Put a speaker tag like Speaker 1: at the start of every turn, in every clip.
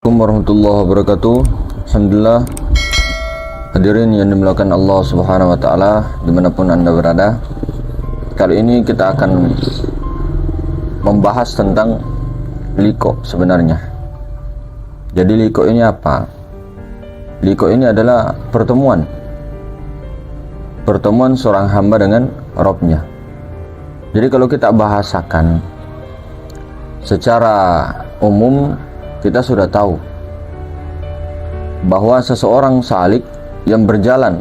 Speaker 1: Assalamualaikum warahmatullahi wabarakatuh. Alhamdulillah, hadirin yang dimuliakan Allah Subhanahu wa taala dimanapun Anda berada. Kali ini kita akan membahas tentang liko sebenarnya. Jadi liko ini apa? Liko ini adalah pertemuan seorang hamba dengan Rabb-nya. Jadi kalau kita bahasakan secara umum, kita sudah tahu bahwa seseorang salik yang berjalan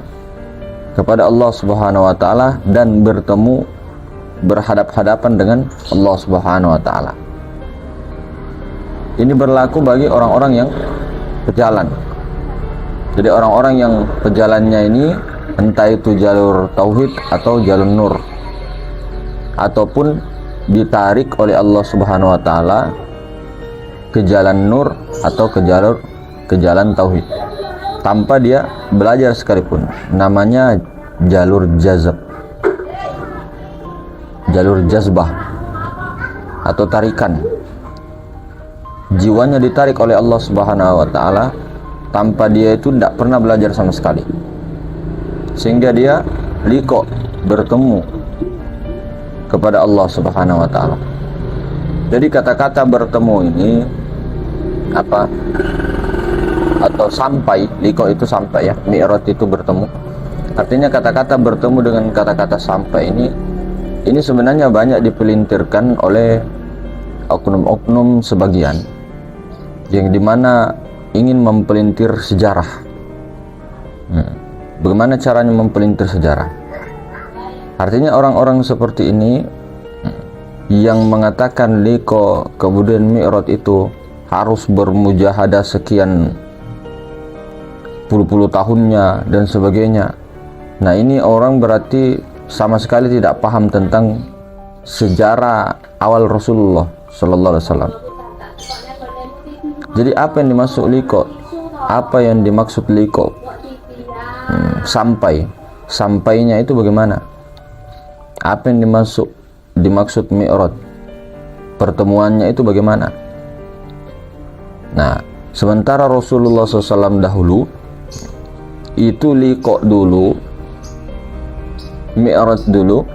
Speaker 1: kepada Allah Subhanahu wa taala dan bertemu berhadap-hadapan dengan Allah Subhanahu wa taala. Ini berlaku bagi orang-orang yang berjalan. Jadi orang-orang yang pejalannya ini entah itu jalur tauhid atau jalur nur, ataupun ditarik oleh Allah Subhanahu wa taala ke jalan nur atau ke jalan tauhid tanpa dia belajar sekalipun. Namanya jalur jazbah atau tarikan. Jiwanya ditarik oleh Allah Subhanahu wa taala tanpa dia itu tidak pernah belajar sama sekali, sehingga dia liko bertemu kepada Allah Subhanahu wa taala. Jadi kata-kata bertemu ini apa? Atau sampai, liko itu sampai ya, mi'raj itu bertemu. Artinya kata-kata bertemu dengan kata-kata sampai ini sebenarnya banyak dipelintirkan oleh oknum-oknum sebagian yang dimana ingin mempelintir sejarah. Bagaimana caranya mempelintir sejarah? Artinya orang-orang seperti ini yang mengatakan liko kemudian mi'raj itu harus bermujahadah sekian puluh tahunnya dan sebagainya. Nah, ini orang berarti sama sekali tidak paham tentang sejarah awal Rasulullah Sallallahu Alaihi Wasallam. Jadi apa yang dimaksud liko? Apa yang dimaksud liko? Sampainya itu bagaimana? Apa yang dimaksud mi'raj? Pertemuannya itu bagaimana? Nah, sementara Rasulullah SAW dahulu itu liko dulu, mi'raj dulu,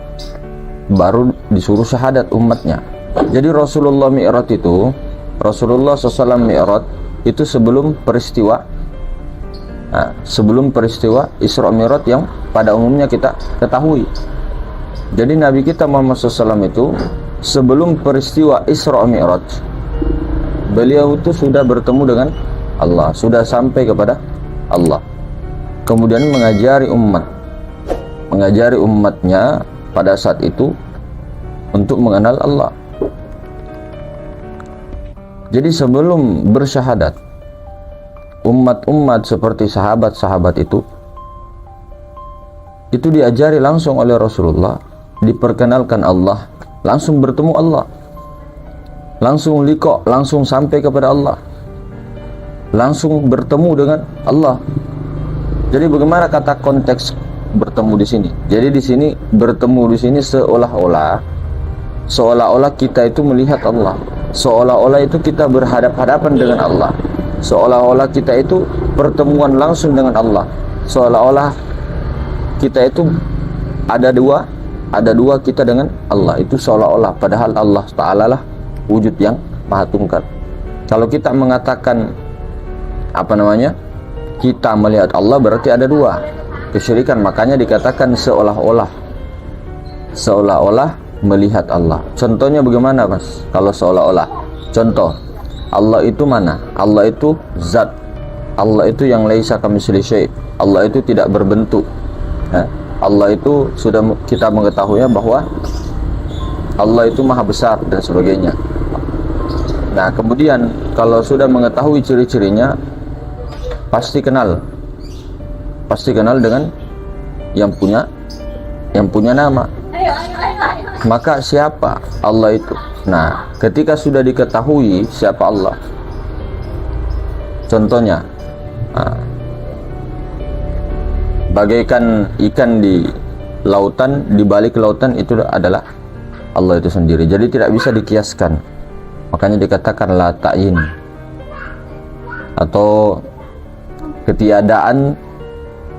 Speaker 1: baru disuruh syahadat umatnya. Jadi Rasulullah SAW mi'raj itu sebelum peristiwa Isra Mi'raj yang pada umumnya kita ketahui. Jadi Nabi kita Muhammad SAW itu sebelum peristiwa Isra Mi'raj, beliau itu sudah bertemu dengan Allah, sudah sampai kepada Allah. Kemudian mengajari umatnya pada saat itu untuk mengenal Allah. Jadi sebelum bersyahadat, umat-umat seperti sahabat-sahabat itu diajari langsung oleh Rasulullah, diperkenalkan Allah, langsung bertemu Allah, langsung liko, langsung sampai kepada Allah, langsung bertemu dengan Allah. Jadi bagaimana kata konteks bertemu di sini? Jadi di sini bertemu di sini seolah-olah kita itu melihat Allah, seolah-olah itu kita berhadap-hadapan dengan Allah, seolah-olah kita itu pertemuan langsung dengan Allah, seolah-olah kita itu ada dua kita dengan Allah, itu seolah-olah, padahal Allah Ta'ala lah wujud yang maha tunggal. Kalau kita mengatakan kita melihat Allah, berarti ada dua, kesyirikan. Makanya dikatakan seolah-olah melihat Allah. Contohnya bagaimana, Mas? Kalau seolah-olah, contoh, Allah itu mana? Allah itu zat, Allah itu yang laisa kamitslihi syai', Allah itu tidak berbentuk. Allah itu sudah kita mengetahui bahwa Allah itu maha besar dan sebagainya. Nah, kemudian kalau sudah mengetahui ciri-cirinya, pasti kenal dengan yang punya nama. Maka siapa Allah itu? Nah, ketika sudah diketahui siapa Allah, contohnya bagaikan ikan di lautan, di balik lautan itu adalah Allah itu sendiri. Jadi tidak bisa dikiaskan. Makanya dikatakan la ta'in. atau ketiadaan,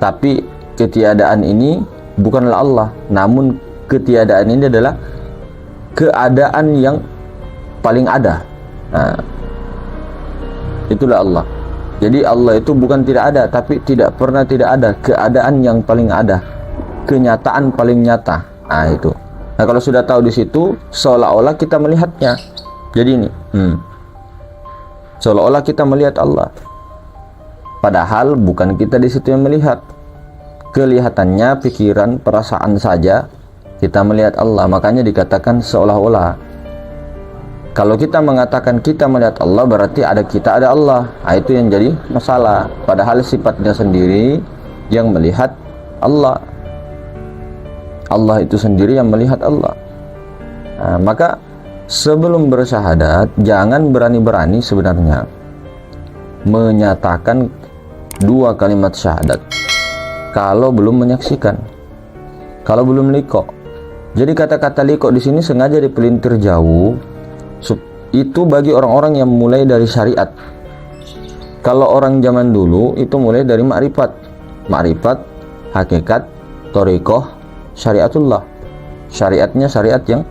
Speaker 1: tapi ketiadaan ini bukanlah Allah, namun ketiadaan ini adalah keadaan yang paling ada. Nah, itulah Allah. Jadi Allah itu bukan tidak ada, tapi tidak pernah tidak ada, keadaan yang paling ada, kenyataan paling nyata. Nah, itu. Nah, kalau sudah tahu di situ, seolah-olah kita melihatnya. Jadi ini, seolah-olah kita melihat Allah. Padahal bukan kita di situ yang melihat. Kelihatannya pikiran, perasaan saja kita melihat Allah. Makanya dikatakan seolah-olah. Kalau kita mengatakan kita melihat Allah, berarti ada kita, ada Allah. Nah, itu yang jadi masalah. Padahal sifatnya sendiri yang melihat Allah. Allah itu sendiri yang melihat Allah. Nah, maka sebelum bersyahadat, jangan berani-berani sebenarnya menyatakan dua kalimat syahadat kalau belum menyaksikan, kalau belum liqa. Jadi kata-kata liqa di sini sengaja dipelintir jauh. Itu bagi orang-orang yang mulai dari syariat. Kalau orang zaman dulu itu mulai dari ma'rifat, hakikat, thariqah, syariatullah. Syariatnya syariat yang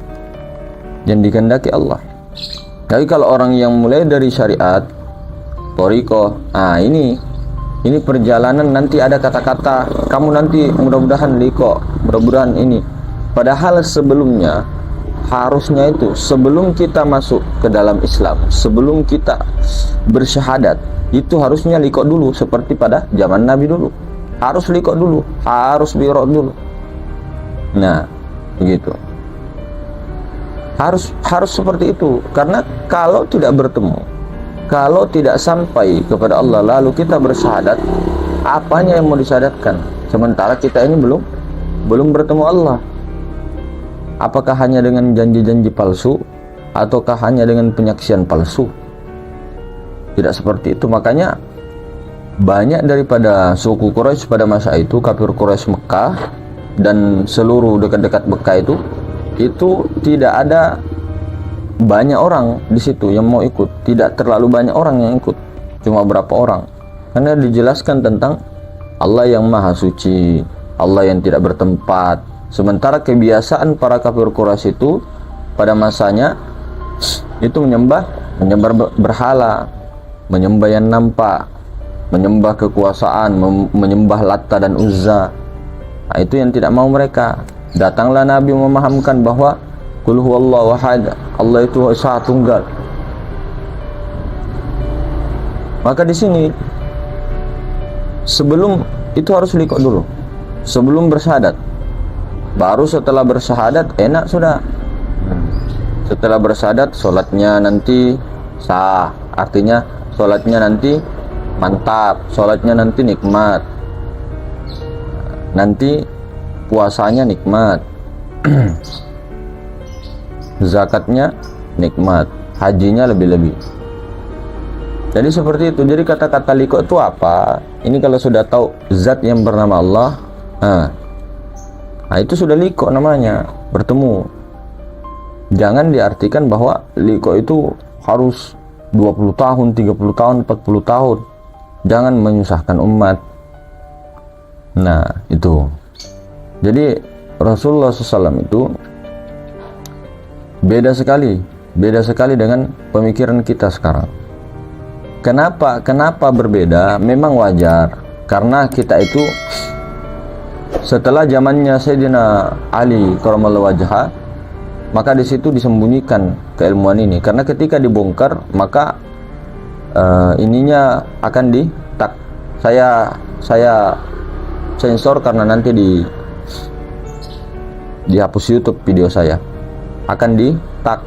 Speaker 1: dikehendaki Allah. Tapi kalau orang yang mulai dari syariat, thariqah, ini perjalanan, nanti ada kata-kata kamu nanti mudah-mudahan liqa, mudah-mudahan ini. Padahal sebelumnya harusnya itu sebelum kita masuk ke dalam Islam, sebelum kita bersyahadat, itu harusnya liqa dulu, seperti pada zaman Nabi dulu. Harus liqa dulu, harus bi'ra dulu. Nah, begitu. Harus seperti itu. Karena kalau tidak bertemu, kalau tidak sampai kepada Allah lalu kita bersyahadat, apanya yang mau disyahadatkan? Sementara kita ini belum bertemu Allah. Apakah hanya dengan janji-janji palsu, ataukah hanya dengan penyaksian palsu? Tidak seperti itu. Makanya banyak daripada suku Quraisy pada masa itu, kafir Quraisy Mekah dan seluruh dekat-dekat Mekah itu tidak ada banyak orang di situ yang mau ikut. Tidak terlalu banyak orang yang ikut, cuma berapa orang. Karena dijelaskan tentang Allah yang maha suci, Allah yang tidak bertempat. Sementara kebiasaan para kafir Quraisy itu pada masanya itu menyembah berhala, menyembah yang nampak, menyembah kekuasaan, menyembah Latta dan Uzza. Nah, itu yang tidak mau mereka. Datanglah Nabi memahamkan bahwa Qul huwallahu ahad, Allah itu Esa Tunggal. Maka di sini sebelum itu harus liqa dulu, sebelum bersyahadat. Baru setelah bersyahadat enak sudah. Setelah bersyahadat sholatnya nanti sah, artinya sholatnya nanti mantap, sholatnya nanti nikmat, nanti puasanya nikmat, zakatnya nikmat, hajinya lebih-lebih. Jadi seperti itu. Jadi kata-kata liqa itu apa? Ini kalau sudah tahu zat yang bernama Allah, nah itu sudah liqa namanya, bertemu. Jangan diartikan bahwa liqa itu harus 20 tahun, 30 tahun, 40 tahun. Jangan menyusahkan umat. Nah itu. Jadi Rasulullah SAW itu beda sekali dengan pemikiran kita sekarang. Kenapa berbeda? Memang wajar, karena kita itu setelah zamannya Sayyidina Ali karramallahu wajhah, maka di situ disembunyikan keilmuan ini. Karena ketika dibongkar, maka ininya akan saya sensor karena nanti dihapus YouTube video saya. Akan di-tag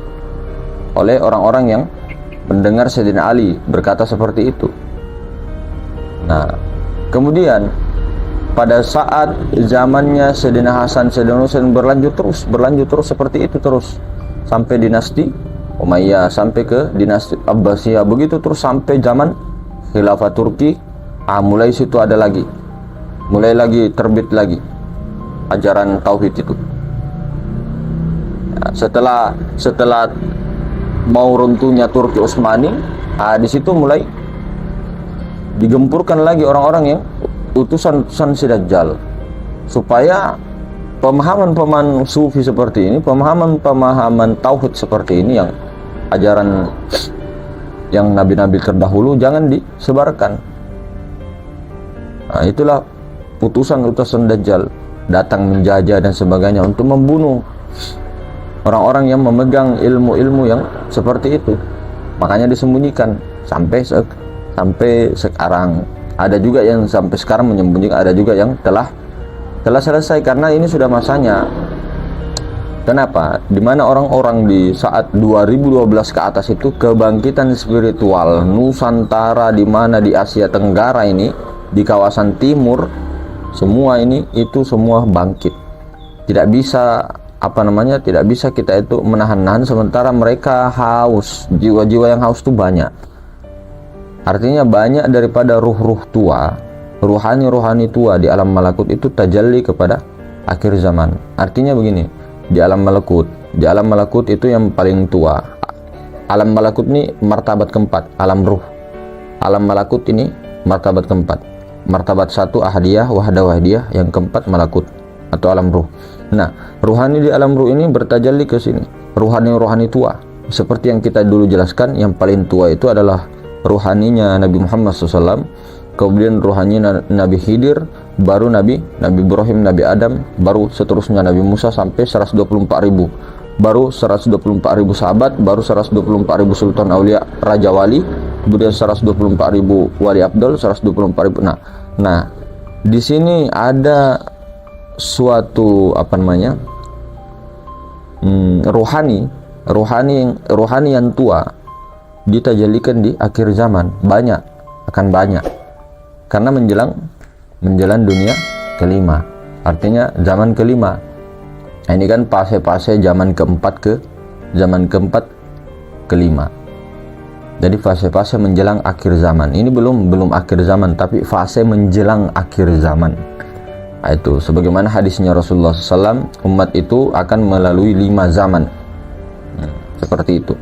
Speaker 1: oleh orang-orang yang mendengar Sayyidina Ali berkata seperti itu. Nah, kemudian pada saat zamannya Sayyidina Hasan, Sayyidina Husain berlanjut terus seperti itu terus sampai dinasti Umayyah, sampai ke dinasti Abbasiyah, begitu terus sampai zaman Khilafah Turki. Mulai situ ada lagi, mulai lagi terbit lagi ajaran tauhid itu. Setelah mau runtuhnya Turki Utsmani, di situ mulai digempurkan lagi orang-orang yang utusan si Dajjal, supaya pemahaman-pemahaman sufi seperti ini, pemahaman-pemahaman tauhid seperti ini, yang ajaran yang nabi-nabi terdahulu jangan disebarkan. Nah, itulah utusan Dajjal datang menjajah dan sebagainya untuk membunuh orang-orang yang memegang ilmu-ilmu yang seperti itu. Makanya disembunyikan sampai sekarang. Ada juga yang sampai sekarang menyembunyikan, ada juga yang telah selesai karena ini sudah masanya. Kenapa? Dimana orang-orang di saat 2012 ke atas itu kebangkitan spiritual Nusantara, dimana di Asia Tenggara ini, di kawasan timur, semua ini itu semua bangkit. Tidak bisa tidak bisa kita itu menahan-nahan, sementara mereka haus, jiwa-jiwa yang haus itu banyak. Artinya banyak daripada ruh-ruh tua, ruhani-ruhani tua di alam malakut itu tajalli kepada akhir zaman. Artinya begini, di alam malakut itu yang paling tua. Alam malakut ini martabat keempat, alam ruh. Alam malakut ini martabat keempat. Martabat satu ahadiyah, wahdiyah, yang keempat malakut atau alam ruh. Nah, ruhani di alam ruh ini bertajalli ke sini. Ruhani tua. Seperti yang kita dulu jelaskan, yang paling tua itu adalah ruhaninya Nabi Muhammad SAW, kemudian ruhaninya Nabi Khidir, baru Nabi Ibrahim, Nabi Adam, baru seterusnya Nabi Musa sampai 124.000, baru 124.000 sahabat, baru 124.000 sultan aulia, raja wali, kemudian 124.000 wali abdul, 124.000. Nah, di sini ada suatu rohani yang tua ditajalikan di akhir zaman, akan banyak karena menjelang dunia kelima, artinya zaman kelima. Nah, ini kan fase-fase zaman keempat kelima. Jadi fase-fase menjelang akhir zaman. Ini belum akhir zaman, tapi fase menjelang akhir zaman. Nah, itu sebagaimana hadisnya Rasulullah SAW, umat itu akan melalui 5 zaman. Seperti itu.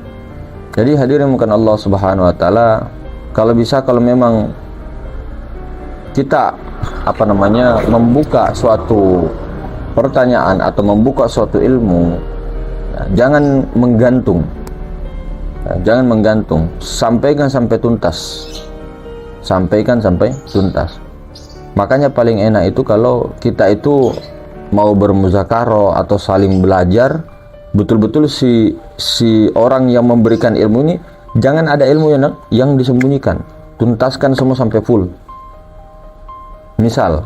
Speaker 1: Jadi hadirin bukan Allah Subhanahu wa taala, kalau memang kita membuka suatu pertanyaan atau membuka suatu ilmu, jangan menggantung. Sampaikan sampai tuntas. Makanya paling enak itu kalau kita itu mau bermuzakarah atau saling belajar, betul-betul si orang yang memberikan ilmu ini jangan ada ilmu yang disembunyikan, tuntaskan semua sampai full. Misal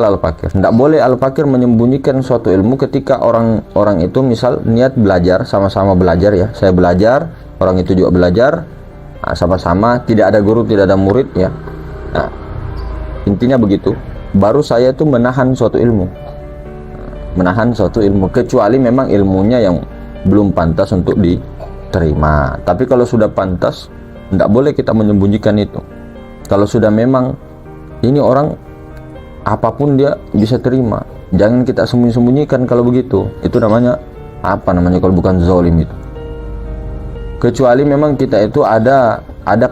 Speaker 1: al-fakir, tidak boleh al-fakir menyembunyikan suatu ilmu ketika orang itu misal niat belajar, sama-sama belajar ya, saya belajar, orang itu juga belajar, sama-sama, tidak ada guru, tidak ada murid ya. Nah, intinya begitu. Baru saya itu menahan suatu ilmu, kecuali memang ilmunya yang belum pantas untuk diterima. Tapi kalau sudah pantas, tidak boleh kita menyembunyikan itu. Kalau sudah memang ini orang apapun dia bisa terima, jangan kita sembunyikan. Kalau begitu, itu namanya kalau bukan zalim itu. Kecuali memang kita itu ada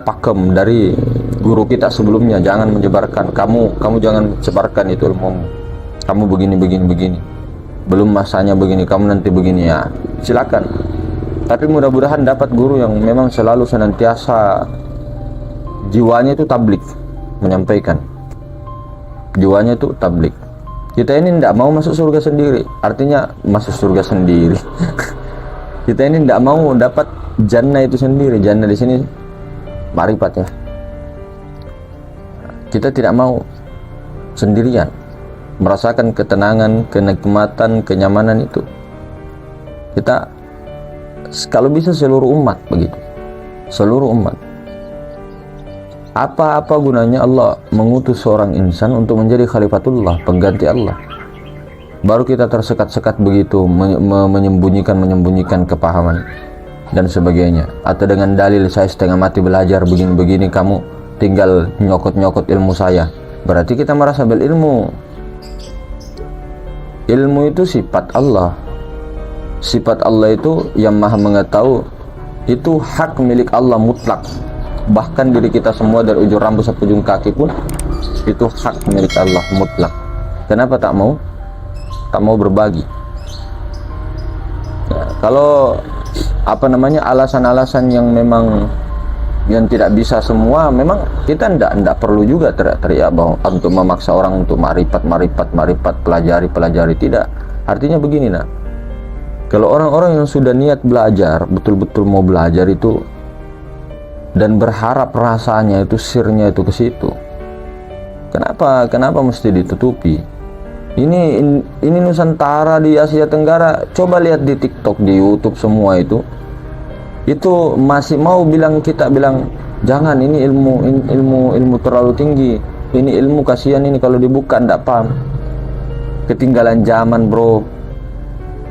Speaker 1: pakem dari guru kita sebelumnya, jangan menyebarkan, kamu jangan sebarkan itu ilmumu, kamu begini, belum masanya begini, kamu nanti begini ya, silakan. Tapi mudah-mudahan dapat guru yang memang selalu senantiasa jiwanya itu tablik, menyampaikan. Jiwanya itu tablik. Kita ini tidak mau masuk surga sendiri, artinya masuk surga sendiri. Kita ini tidak mau dapat jannah itu sendiri. Jannah di sini marifat ya. Kita tidak mau sendirian merasakan ketenangan, kenikmatan, kenyamanan itu. Kita kalau bisa seluruh umat begitu. Seluruh umat. Apa gunanya Allah mengutus seorang insan untuk menjadi khalifatullah, pengganti Allah? Baru kita tersekat-sekat begitu, menyembunyikan kepahaman dan sebagainya. Atau dengan dalil saya setengah mati belajar begini-begini, kamu tinggal nyokot-nyokot ilmu saya. Berarti kita merasa berilmu. Ilmu itu sifat Allah. Sifat Allah itu yang maha mengetahui, itu hak milik Allah mutlak. bahkan diri kita semua dari ujung rambut sampai ujung kaki pun itu hak milik Allah mutlak. Kenapa tak mau berbagi? Ya, kalau alasan-alasan yang memang yang tidak bisa semua, memang kita ndak perlu juga teriak-teriak bahwa untuk memaksa orang untuk marifat, pelajari, tidak. Artinya begini, nah, kalau orang-orang yang sudah niat belajar, betul-betul mau belajar itu dan berharap rasanya itu sirnya itu ke situ, kenapa mesti ditutupi? Ini Nusantara di Asia Tenggara, coba lihat di TikTok, di YouTube, semua itu masih mau kita bilang jangan, ini ilmu terlalu tinggi, ini ilmu kasihan, ini kalau dibuka ndak paham. Ketinggalan zaman, bro.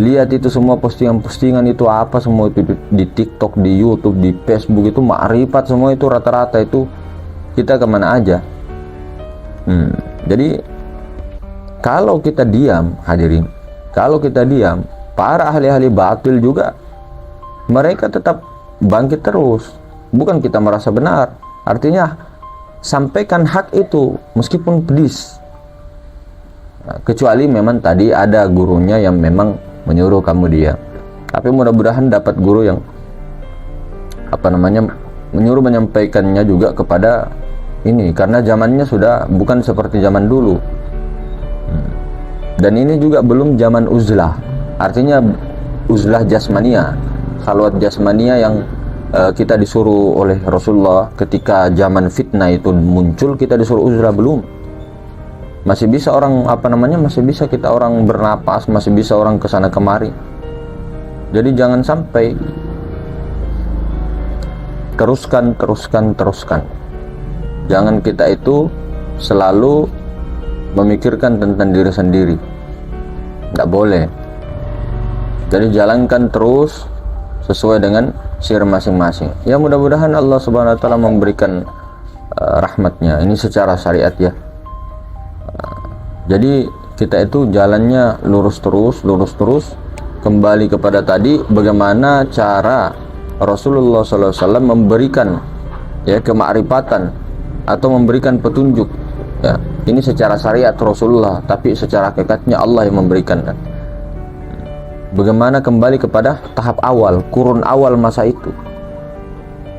Speaker 1: Lihat itu semua postingan itu apa semua itu di TikTok, di YouTube, di Facebook, itu makrifat semua itu, rata-rata itu kita kemana aja. Jadi kalau kita diam, hadirin, para ahli-ahli batil juga mereka tetap bangkit terus. Bukan kita merasa benar, artinya sampaikan hak itu meskipun pedis. Kecuali memang tadi ada gurunya yang memang menyuruh kamu diam. Tapi mudah-mudahan dapat guru yang menyuruh menyampaikannya juga kepada ini, karena zamannya sudah bukan seperti zaman dulu. Dan ini juga belum zaman uzlah, artinya uzlah jasmania, khalwat jasmania yang kita disuruh oleh Rasulullah ketika zaman fitnah itu muncul, kita disuruh uzlah, belum. Masih bisa orang masih bisa kita orang bernapas, masih bisa orang kesana kemari. Jadi jangan sampai, teruskan. Jangan kita itu selalu memikirkan tentang diri sendiri, tidak boleh. Jadi jalankan terus sesuai dengan sir masing-masing. Ya, mudah-mudahan Allah Subhanahu wa taala memberikan rahmatnya ini secara syariat, ya. Jadi kita itu jalannya lurus terus, kembali kepada tadi bagaimana cara Rasulullah SAW memberikan kemakrifatan atau memberikan petunjuk, ya. Ini secara syariat Rasulullah, tapi secara hakikatnya Allah yang memberikan. Bagaimana kembali kepada tahap awal, kurun awal masa itu,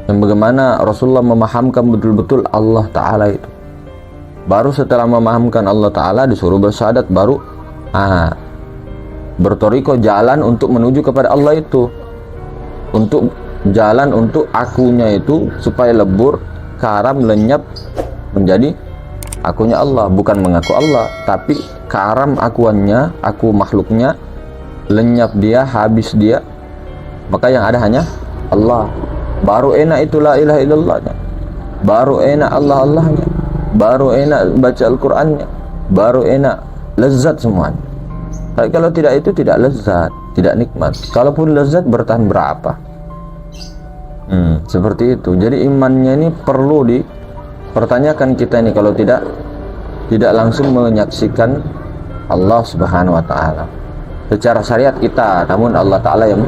Speaker 1: dan bagaimana Rasulullah memahamkan betul-betul Allah Ta'ala itu. Baru setelah memahamkan Allah Ta'ala disuruh bersyahadat, baru bertoriko jalan untuk menuju kepada Allah itu, untuk jalan untuk akunya itu supaya lebur, karam, lenyap menjadi akunya Allah. Bukan mengaku Allah, tapi karam akuannya, aku makhluknya, lenyap dia, habis dia, maka yang ada hanya Allah. Baru enak itu la ilaha illallahnya, baru enak Allah-Allahnya, baru enak baca Al-Qur'annya, baru enak, lezat semuanya. Tapi kalau tidak, itu tidak lezat, tidak nikmat. Kalaupun lezat bertahan berapa? Seperti itu. Jadi imannya ini perlu dipertanyakan kita ini, kalau tidak langsung menyaksikan Allah Subhanahu wa taala. Secara syariat kita, namun Allah Ta'ala yang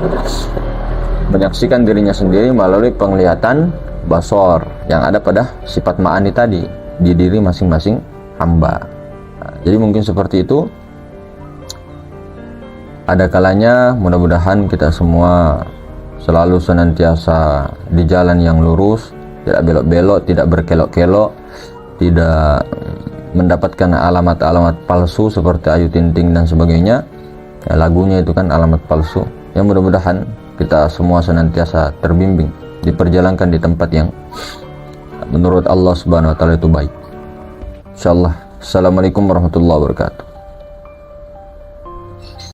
Speaker 1: menyaksikan dirinya sendiri melalui penglihatan basor yang ada pada sifat ma'ani tadi di diri masing-masing hamba. Jadi mungkin seperti itu. Ada kalanya mudah-mudahan kita semua selalu senantiasa di jalan yang lurus, tidak belok-belok, tidak berkelok-kelok, tidak mendapatkan alamat-alamat palsu seperti Ayu Ting Ting dan sebagainya. Ya, lagunya itu kan alamat palsu. Yang mudah-mudahan kita semua senantiasa terbimbing, diperjalankan di tempat yang menurut Allah Subhanahu wa taala itu baik. Insyaallah. Assalamualaikum warahmatullahi wabarakatuh.